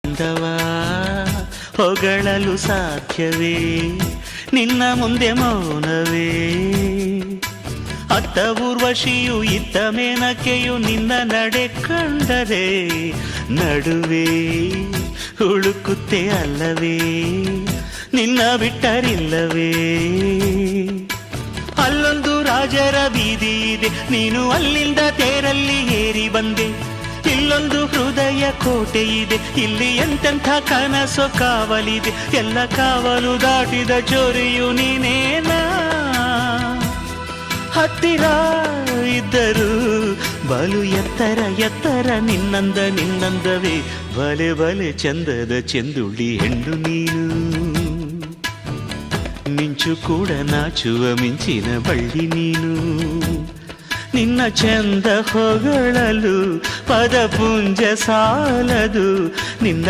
ಚಂದವ ಹೊಗಳಲು ಸಾಧ್ಯವೇ ನಿನ್ನ ಮುಂದೆ ಮೌನವೇ ಅತ್ತ ಊರ್ವಶಿಯು ಇತ್ತ ಮೇನಕೆಯು ನಿನ್ನ ನಡೆ ಕಂಡರೆ ನಡುವೆ ಹುಡುಕುತ್ತೆ ಅಲ್ಲವೇ ನಿನ್ನ ಬಿಟ್ಟರಿಲ್ಲವೇ ಅಲ್ಲೊಂದು ರಾಜರ ಬೀದಿ ಇದೆ ನೀನು ಅಲ್ಲಿಂದ ತೇರಲ್ಲಿ ಏರಿ ಬಂದೆ ಇಲ್ಲೊಂದು ಹೃದಯ ಕೋಟೆ ಇದೆ ಇಲ್ಲಿ ಎಂತೆಂಥ ಕನಸು ಕಾವಲಿದೆ ಎಲ್ಲ ಕಾವಲು ದಾಟಿದ ಚೋರಿಯು ನೀನೇನಾ ಹತ್ತಿರ ಇದ್ದರು ಬಲು ಎತ್ತರ ಎತ್ತರ ನಿನ್ನಂದವೇ ಬಲೆ ಬಲೆ ಚಂದದ ಚೆಂದುಳ್ಳಿ ಹೆಣ್ಣು ನೀನು ಮಿಂಚು ಕೂಡ ನಾಚುವ ಮಿಂಚಿನ ಬಳ್ಳಿ ನೀನು ನಿನ್ನ ಚಂದ ಹೊಗಳಲು ಪದಪುಂಜ ಸಾಲದು ನಿನ್ನ